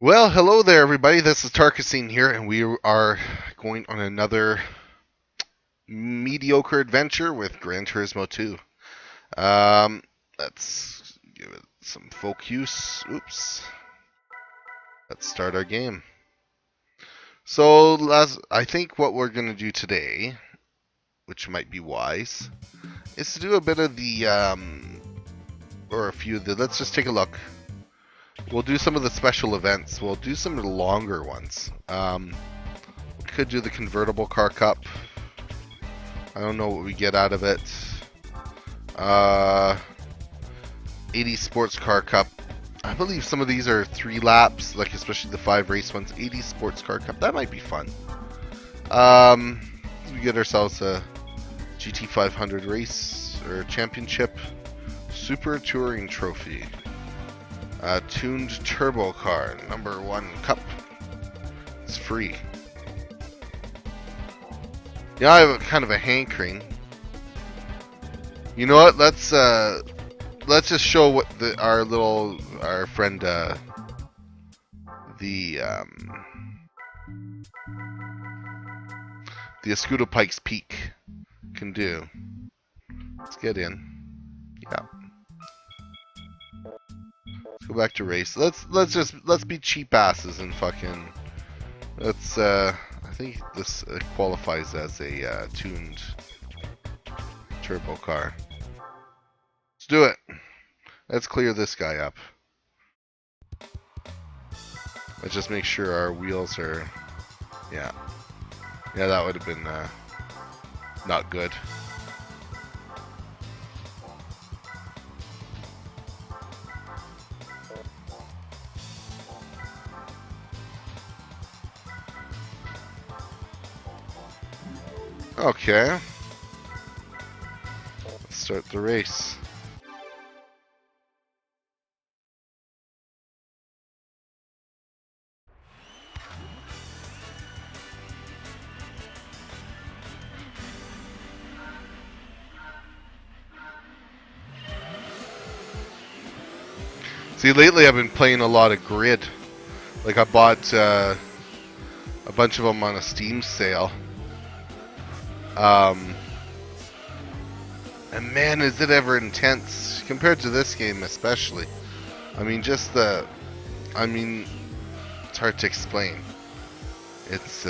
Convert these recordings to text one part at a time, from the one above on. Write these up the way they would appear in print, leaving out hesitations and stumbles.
Well, hello there, everybody. This is Tarkusine here, and we are going on another mediocre adventure with Gran Turismo 2. Let's give it some focus. Oops. Let's start our game. So, I think what we're going to do today, which might be wise, is to do a bit of the, or a few of the, let's just take a look. We'll do some of the special events. We'll do some of the longer ones. We could do the convertible car cup. I don't know what we get out of it. 80 Sports Car Cup. I believe some of these are 3 laps, like especially the 5 race ones. 80 Sports Car Cup. That might be fun. We get ourselves a GT500 race or championship. Super Touring Trophy. Tuned Turbo Car. Number 1 Cup. It's free. Yeah, I have kind of a hankering. You know what? Let's just show what our friend the Escudo Pikes Peak can do. Let's get in. Yeah. Let's go back to race. Let's be cheap asses and fucking I think this qualifies as a tuned turbo car. Let's do it. Let's clear this guy up. Let's just make sure our wheels are... Yeah. Yeah, that would have been not good. Okay. Let's start the race. See, lately I've been playing a lot of Grid. Like I bought a bunch of them on a Steam sale. And man, is it ever intense compared to this game, especially. I mean, it's hard to explain. It's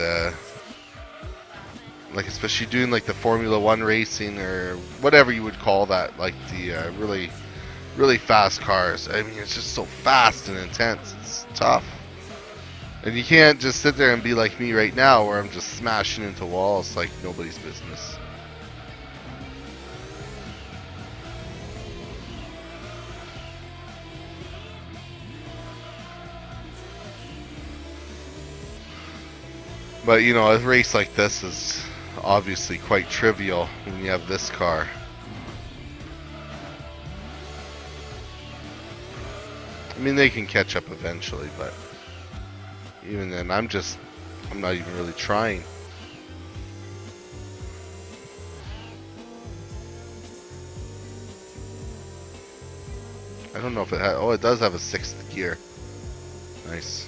like especially doing like the Formula One racing or whatever you would call that, like the really fast cars. I mean, it's just so fast and intense. It's tough. And you can't just sit there and be like me right now where I'm just smashing into walls like nobody's business. But you know, a race like this is obviously quite trivial when you have this car. I mean, they can catch up eventually, but even then, I'm not even really trying. I don't know if it has, oh, it does have a 6th gear. Nice.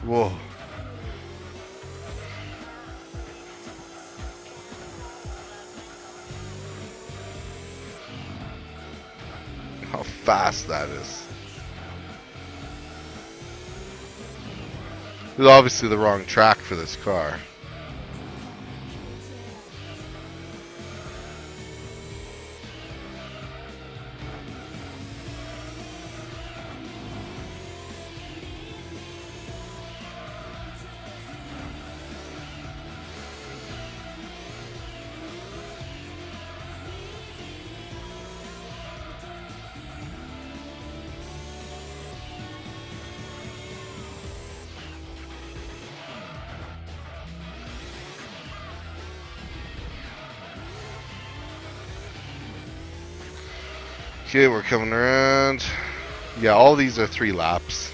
Whoa. How fast that is. It's obviously the wrong track for this car. Okay, we're coming around. Yeah, all these are 3 laps.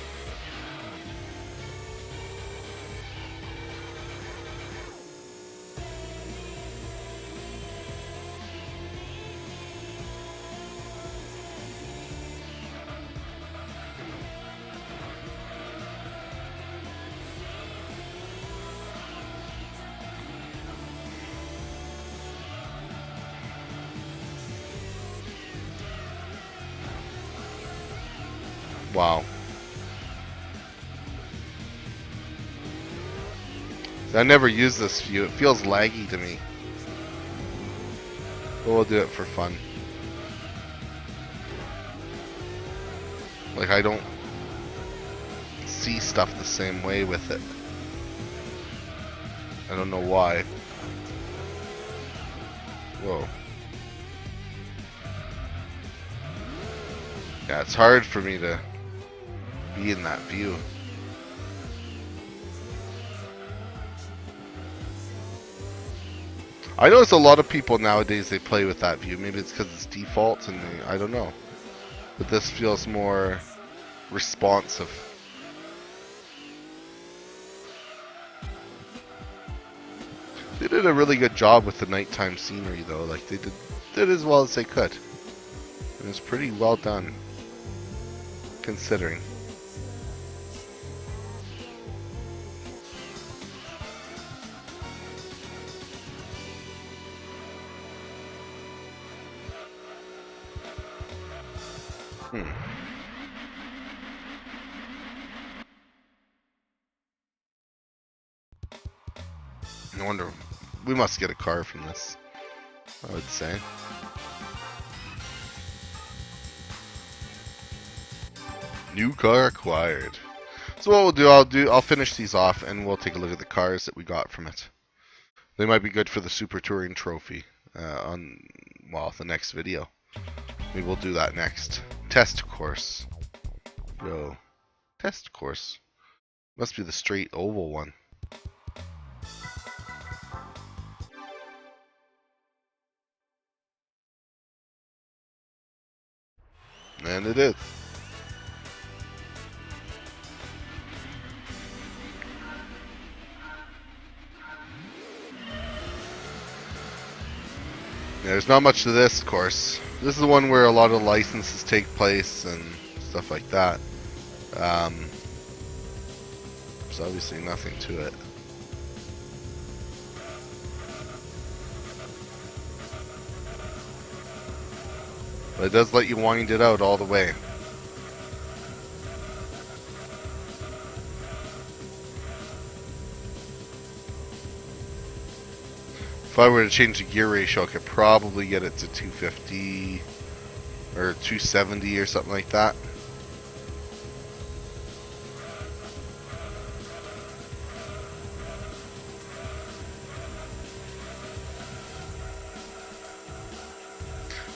Wow. I never use this view. It feels laggy to me. But we'll do it for fun. Like, I don't see stuff the same way with it. I don't know why. Whoa. Yeah, it's hard for me to be in that view. I notice a lot of people nowadays, they play with that view. Maybe it's because it's default and I don't know. But this feels more responsive. They did a really good job with the nighttime scenery though. Like they did as well as they could. And it's pretty well done, considering. No wonder we must get a car from this, I would say. New car acquired. So what we'll do, I'll finish these off and we'll take a look at the cars that we got from it. They might be good for the Super Touring Trophy on, well, the next video. Maybe we'll do that next. Test course. Go. Test course. Must be the straight oval one. And it is. Yeah, there's not much to this course. This is the one where a lot of licenses take place and stuff like that. There's obviously nothing to it. But it does let you wind it out all the way. If I were to change the gear ratio, I could probably get it to 250 or 270 or something like that.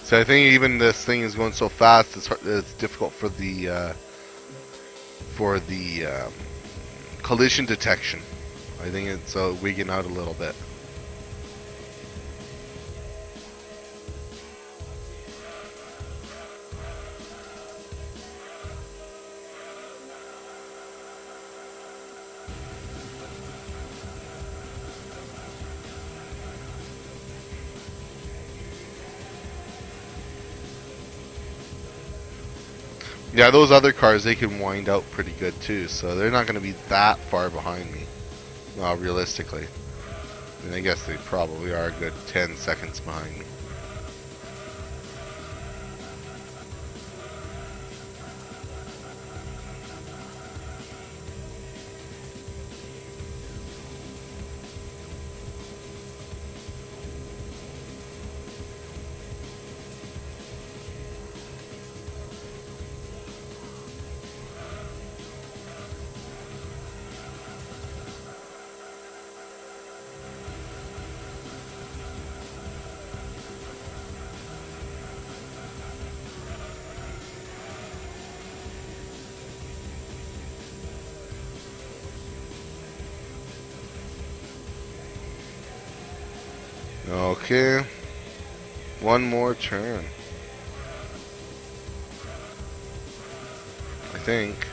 So I think even this thing is going so fast, it's difficult for the collision detection. I think it's wigging out a little bit. Yeah, those other cars, they can wind out pretty good too, so they're not going to be that far behind me, realistically. And I guess they probably are a good 10 seconds behind me. Okay, one more turn, I think.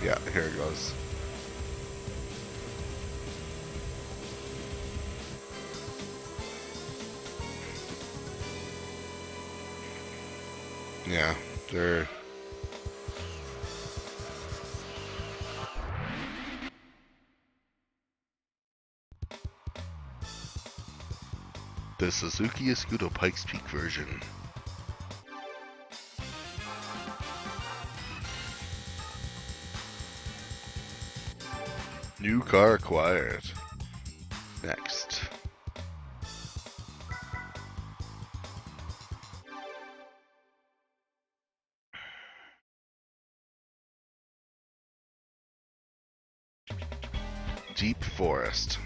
Yeah, here it goes. Yeah, they're... The Suzuki Escudo Pikes Peak version. New car acquired. Next. Deep Forest.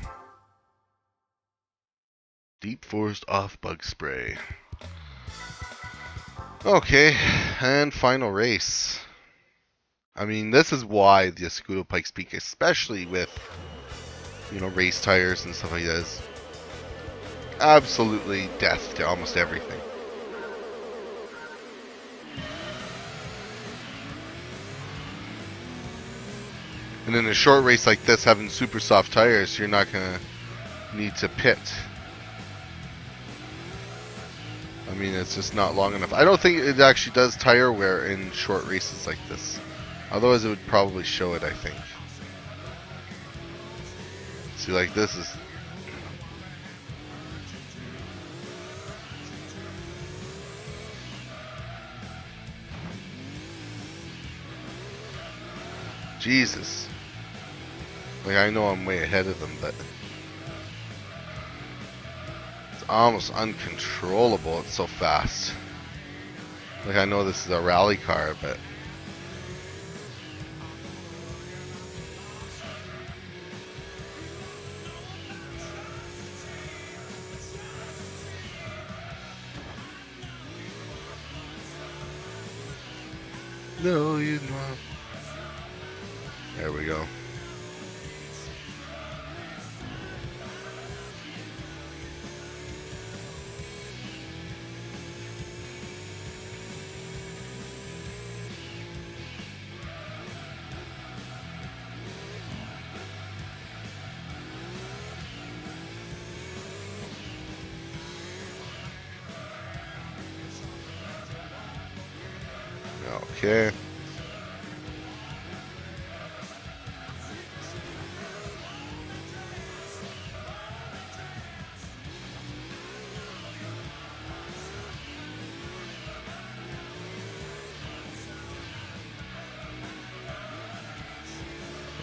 Deep Forest off bug spray. Okay, and final race. I mean, this is why the Escudo Pikes Peak, especially with, you know, race tires and stuff like that, is absolutely death to almost everything. And in a short race like this, having super soft tires, you're not going to need to pit. I mean, it's just not long enough. I don't think it actually does tire wear in short races like this. Otherwise, it would probably show it, I think. See, like this is... Jesus. Like, I know I'm way ahead of them, but... it's almost uncontrollable. It's so fast. Like, I know this is a rally car, but... no, you know. There we go. Okay.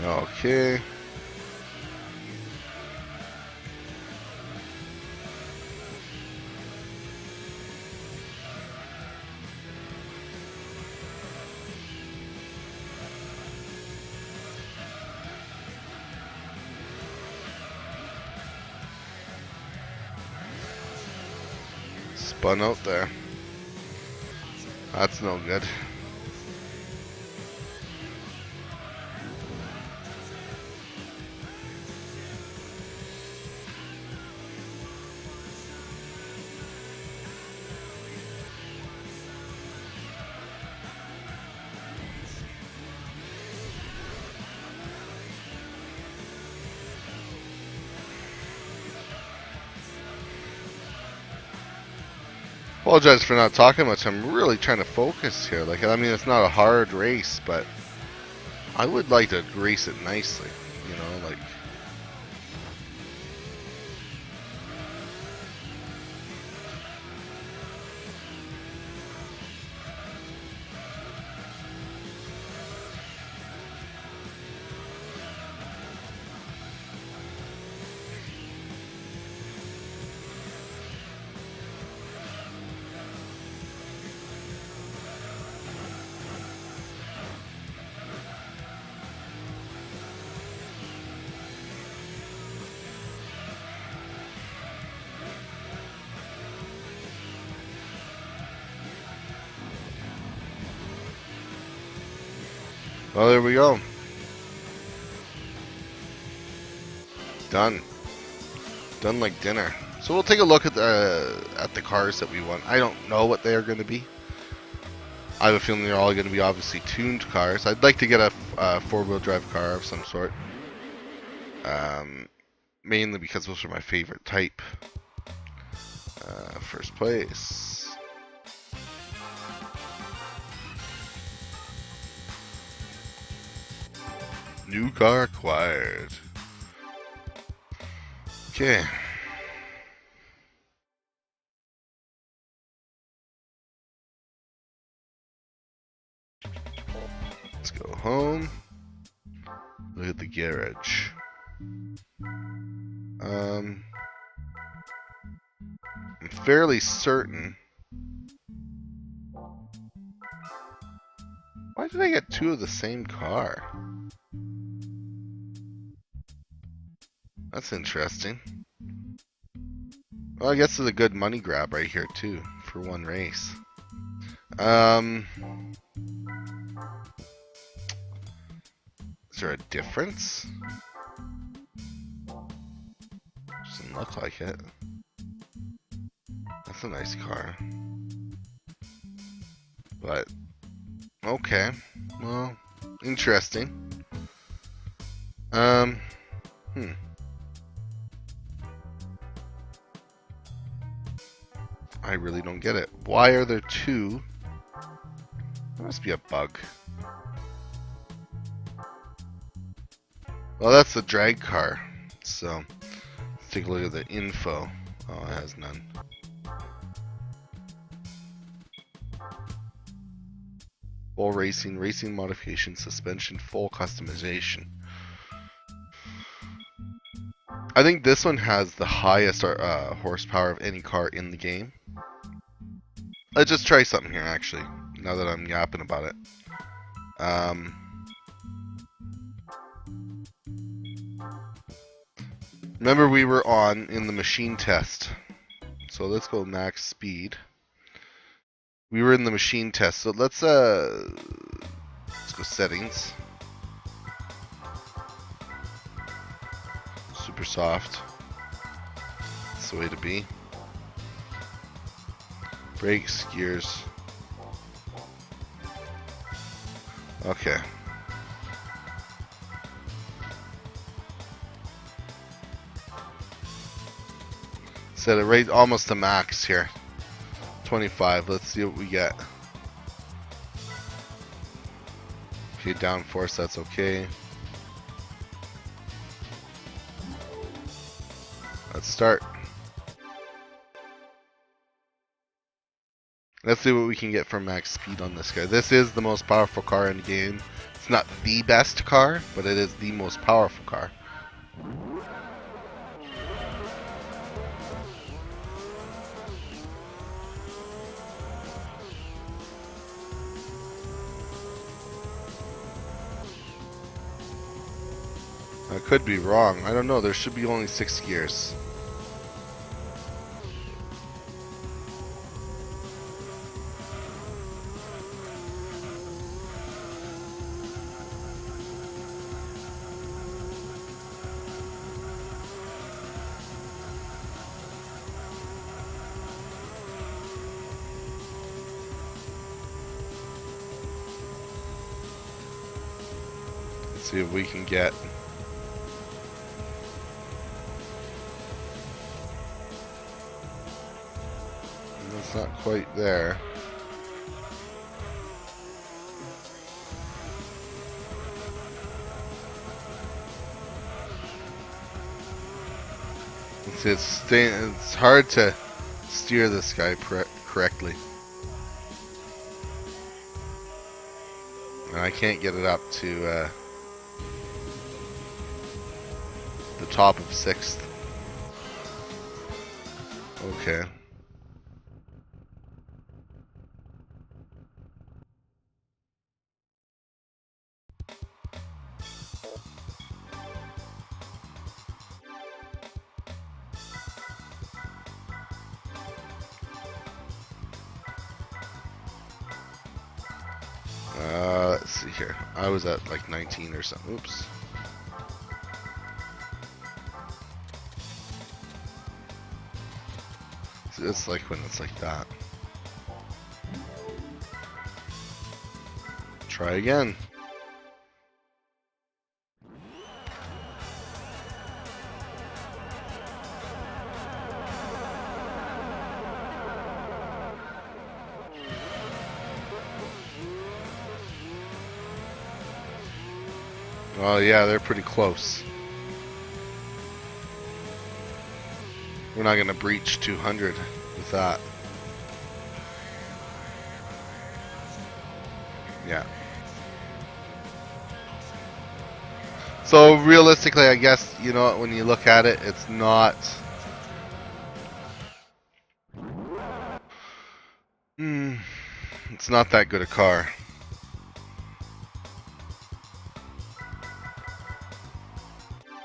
Okay. Spun out there. That's no good. Apologize for not talking much. I'm really trying to focus here. Like, I mean, it's not a hard race, but I would like to race it nicely. You know, like... well, there we go. Done. Done like dinner. So we'll take a look at the cars that we want. I don't know what they are going to be. I have a feeling they're all going to be obviously tuned cars. I'd like to get a four-wheel drive car of some sort. Mainly because those are my favorite type. First place. New car acquired. Okay. Let's go home. Look at the garage. I'm fairly certain. Why did I get two of the same car? That's interesting. Well, I guess it's a good money grab right here too for one race. Is there a difference? Doesn't look like it. That's a nice car. But, okay. Well, interesting. I really don't get it. Why are there two? There must be a bug. Well, that's the drag car. So, let's take a look at the info. Oh, it has none. Full racing, racing modification, suspension, full customization. I think this one has the highest horsepower of any car in the game. Let's just try something here, actually, now that I'm yapping about it. Remember we were in the machine test. So let's go max speed. We were in the machine test, so let's go settings. Super soft. That's the way to be. Brakes, gears. Okay. Set it right almost to max here. 25. Let's see what we get. Okay, downforce, that's okay. Let's start. Let's see what we can get for max speed on this guy. This is the most powerful car in the game. It's not the best car, but it is the most powerful car. I could be wrong. I don't know. There should be only 6 gears. Let's see if we can get. It's not quite there. It's hard to steer this guy correctly. And I can't get it up to the top of 6th. Okay. Let's see here. I was at like 19 or something. Oops. It's like when it's like that. Try again. Oh yeah, they're pretty close. We're not gonna breach 200 with that. Yeah. So realistically, I guess, you know, when you look at it, it's not... it's not that good a car.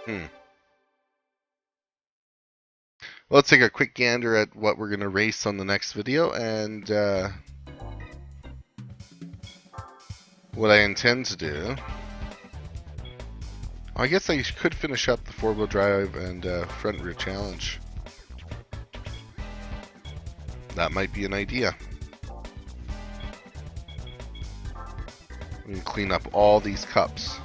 Well, let's take a quick gander at what we're going to race on the next video, and what I intend to do. I guess I could finish up the 4-wheel drive and front rear challenge. That might be an idea. We can clean up all these cups.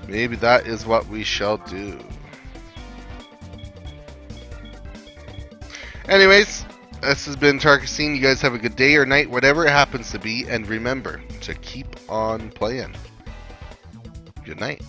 Maybe that is what we shall do. Anyways, this has been Tarkusine. You guys have a good day or night, whatever it happens to be, and remember to keep on playing. Good night.